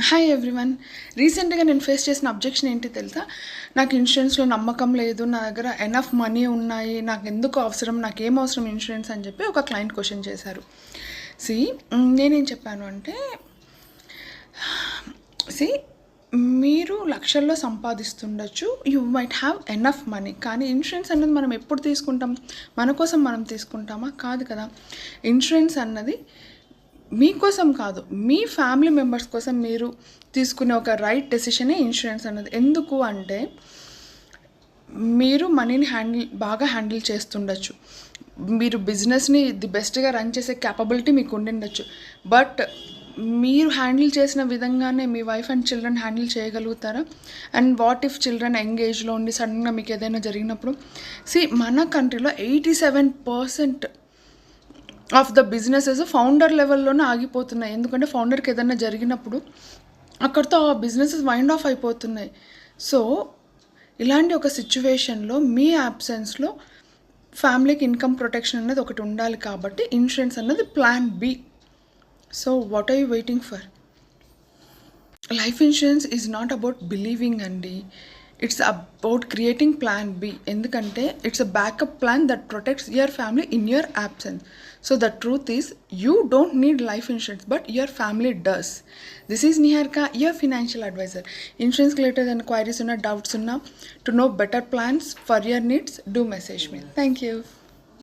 Hi everyone. రీసెంట్గా నేను face చేసిన అబ్జెక్షన్ ఏంటి తెలుసా? నాకు ఇన్సూరెన్స్లో నమ్మకం లేదు, నా దగ్గర ఎనఫ్ మనీ ఉన్నాయి, నాకు ఎందుకు అవసరం, నాకేం అవసరం ఇన్సూరెన్స్ అని చెప్పి ఒక క్లయింట్ క్వశ్చన్ చేశారు. నేనేం చెప్పాను అంటే, మీరు లక్షల్లో సంపాదిస్తుండొచ్చు, you might have enough money, కానీ ఇన్సూరెన్స్ అన్నది మనం ఎప్పుడు తీసుకుంటాం? మన కోసం మనం తీసుకుంటామా? కాదు కదా. ఇన్సూరెన్స్ అన్నది మీకోసం కాదు, మీ ఫ్యామిలీ మెంబర్స్ కోసం మీరు తీసుకునే ఒక రైట్ డెసిషనే ఇన్సూరెన్స్ అన్నది. ఎందుకు అంటే, మీరు మనీని బాగా హ్యాండిల్ చేస్తుండొచ్చు, మీరు బిజినెస్ని ది బెస్ట్గా రన్ చేసే క్యాపబిలిటీ మీకు ఉండిండొచ్చు, బట్ మీరు హ్యాండిల్ చేసిన విధంగానే మీ వైఫ్ అండ్ చిల్డ్రన్ హ్యాండిల్ చేయగలుగుతారా? And what if children young ఏజ్లో ఉండి సడన్గా మీకు ఏదైనా జరిగినప్పుడు? మన కంట్రీలో 87% ఆఫ్ ద బిజినెసెస్ ఫౌండర్ లెవెల్లోనే ఆగిపోతున్నాయి. ఎందుకంటే ఫౌండర్కి ఏదైనా జరిగినప్పుడు అక్కడితో ఆ బిజినెసెస్ వైండ్ ఆఫ్ అయిపోతున్నాయి. సో ఇలాంటి ఒక సిచ్యువేషన్లో మీ యాబ్సెన్స్లో ఫ్యామిలీకి ఇన్కమ్ ప్రొటెక్షన్ అనేది ఒకటి ఉండాలి, కాబట్టి ఇన్సూరెన్స్ అన్నది plan B. So what are you waiting for? Life insurance is not about believing అండి, it's about creating plan B. ఎందుకంటే it's a backup plan that protects your family in your absence. So the truth is, you don't need life insurance, but your family does. This is Niharika, your financial advisor. Insurance related inquiries, doubts, to know better plans for your needs, do message me. Thank you.